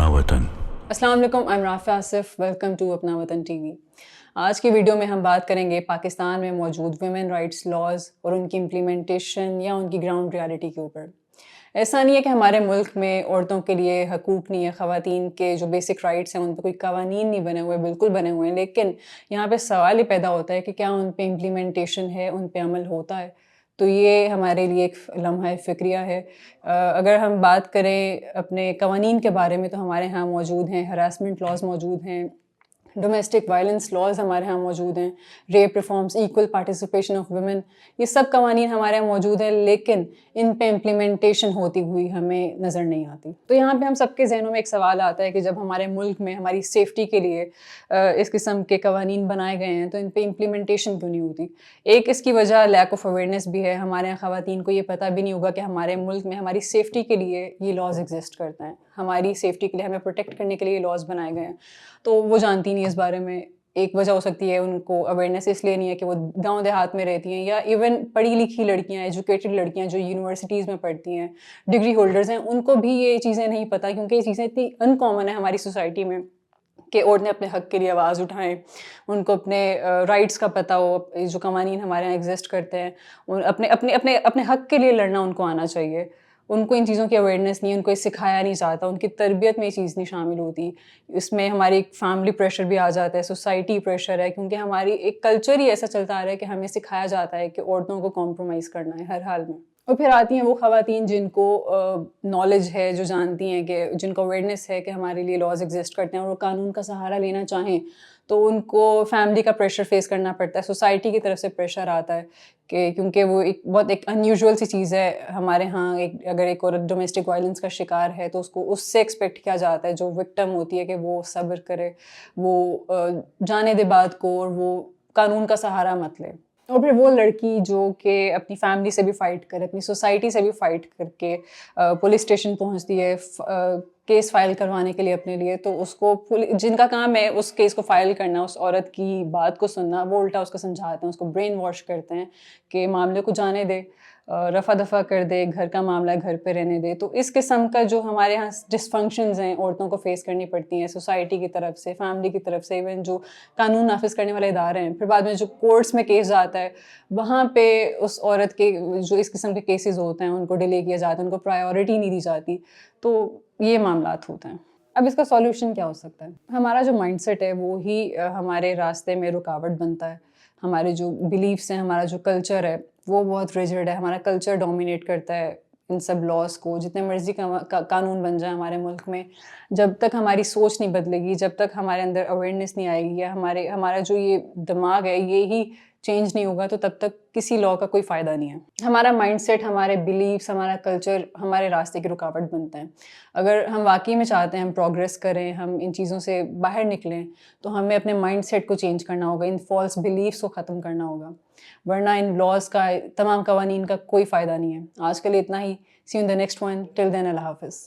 अपना वतन। अस्सलाम वालेकुम, I am Rafia Asif, welcome to Apna Watan TV. आज की वीडियो में हम बात करेंगे पाकिस्तान में मौजूद वुमेन राइट्स लॉज और उनकी इम्प्लीमेंटेशन या उनकी ग्राउंड रियलिटी के ऊपर। ऐसा नहीं है कि हमारे मुल्क में औरतों के लिए हकूक़ नहीं है, ख़वातीन के जो बेसिक राइट्स हैं उन पर कोई कवानीन नहीं बने हुए, बिल्कुल बने हुए हैं, लेकिन यहाँ पे सवाल ये पैदा होता है कि क्या उन पे इम्प्लीमेंटेशन है, उन पे अमल होता है। तो ये हमारे लिए एक लम्हा फ़िक्रिया है। अगर हम बात करें अपने कवानीन के बारे में तो हमारे यहाँ मौजूद हैं, हरासमेंट लॉज़ मौजूद हैं, डोमेस्टिक वायलेंस लॉज़ हमारे यहाँ मौजूद हैं, rape reforms, equal participation of women, ये सब कवानीन हमारे यहाँ मौजूद हैं, लेकिन इन पे इम्प्लीमेंटेशन होती हुई हमें नज़र नहीं आती। तो यहाँ पे हम सबके ज़हनों में एक सवाल आता है कि जब हमारे मुल्क में हमारी सेफ्टी के लिए इस किस्म के कवानीन बनाए गए हैं तो इन पे इम्प्लीमेंटेशन क्यों नहीं होती। एक इसकी वजह लैक ऑफ अवेयरनेस भी है। हमारे यहाँ ख़वातीन को ये पता भी नहीं होगा कि हमारे मुल्क में हमारी सेफ्टी के लिए ये लॉज़ एग्जिस्ट करते हैं, हमारी सेफ्टी के लिए, हमें प्रोटेक्ट करने के लिए ये लॉज़ बनाए गए हैं, तो वो जानती नहीं इस बारे में। एक वजह हो सकती है उनको अवेयरनेस इसलिए नहीं है कि वो गांव देहात में रहती हैं, या इवन पढ़ी लिखी लड़कियां, एजुकेटेड लड़कियां जो यूनिवर्सिटीज़ में पढ़ती हैं, डिग्री होल्डर्स हैं, उनको भी ये चीज़ें नहीं पता, क्योंकि ये चीज़ें इतनी अनकॉमन है हमारी सोसाइटी में कि औरतें अपने हक़ के लिए आवाज़ उठाएं, उनको अपने राइट्स का पता हो, जो कवानीन हमारे यहाँ एग्जिस्ट करते हैं, अपने अपने अपने अपने हक़ के लिए लड़ना उनको आना चाहिए। उनको इन चीज़ों की अवेयरनेस नहीं है, उनको ये सिखाया नहीं जाता, उनकी तरबियत में ये चीज़ नहीं शामिल होती। इसमें हमारी फैमिली प्रेशर भी आ जाता है, सोसाइटी प्रेशर है, क्योंकि हमारी एक कल्चर ही ऐसा चलता आ रहा है कि हमें सिखाया जाता है कि औरतों को कॉम्प्रोमाइज़ करना है हर हाल में। और फिर आती हैं वो ख़वातीन जिनको नॉलेज है, जो जानती हैं कि जिनको अवेयरनेस है कि हमारे लिए लॉज एग्जिस्ट करते हैं और वो कानून का सहारा लेना चाहें, तो उनको फैमिली का प्रेशर फेस करना पड़ता है, सोसाइटी की तरफ से प्रेशर आता है कि क्योंकि वो एक बहुत एक अनयूजुअल सी चीज़ है हमारे यहाँ। अगर एक औरत डोमेस्टिक वायलेंस का शिकार है तो उसको उससे एक्सपेक्ट किया जाता है, जो विक्टिम होती है, कि वो सब्र करे, वो जाने दे बात को और वो कानून का सहारा मत ले। और फिर वो लड़की जो कि अपनी फैमिली से भी फ़ाइट करे, अपनी सोसाइटी से भी फ़ाइट करके पुलिस स्टेशन पहुंचती है केस फाइल करवाने के लिए अपने लिए, तो उसको जिनका काम है उस केस को फाइल करना, उस औरत की बात को सुनना, वो उल्टा उसको समझाते हैं, उसको ब्रेन वॉश करते हैं कि मामले को जाने दे, रफ़ा दफ़ा कर दे, घर का मामला घर पे रहने दे। तो इस किस्म का जो हमारे यहाँ डिसफंक्शंस हैं औरतों को फेस करनी पड़ती हैं सोसाइटी की तरफ से, फैमिली की तरफ से, इवन जो कानून नाफिज करने वाले इदारे हैं। फिर बाद में जो कोर्ट्स में केस जाता है, वहाँ पे उस औरत के जो इस किस्म के केसेस होते हैं उनको डिले किया जाता है, उनको प्रायोरिटी नहीं दी जाती। तो ये मामलात होते हैं। अब इसका सॉल्यूशन क्या हो सकता है? हमारा जो माइंडसेट है वो ही हमारे रास्ते में रुकावट बनता है। हमारे जो बिलीफ्स हैं, हमारा जो कल्चर है वो बहुत रिजिड है, हमारा कल्चर डोमिनेट करता है इन सब लॉज को। जितने मर्जी कानून बन जाए हमारे मुल्क में, जब तक हमारी सोच नहीं बदलेगी, जब तक हमारे अंदर अवेयरनेस नहीं आएगी, या हमारा जो ये दिमाग है ये ही चेंज नहीं होगा, तो तब तक किसी लॉ का कोई फ़ायदा नहीं है। हमारा माइंडसेट, हमारे बिलीव्स, हमारा कल्चर हमारे रास्ते की रुकावट बनता है। अगर हम वाकई में चाहते हैं हम प्रोग्रेस करें, हम इन चीज़ों से बाहर निकलें, तो हमें अपने माइंडसेट को चेंज करना होगा, इन फॉल्स बिलीव्स को ख़त्म करना होगा, वरना इन लॉज का, तमाम कवानीन का कोई फ़ायदा नहीं है। आज के लिए इतना ही। See you in the next one. Till then, अल्लाह हाफ़िज़।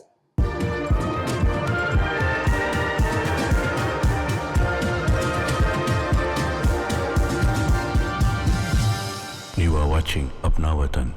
You are watching अपना वतन।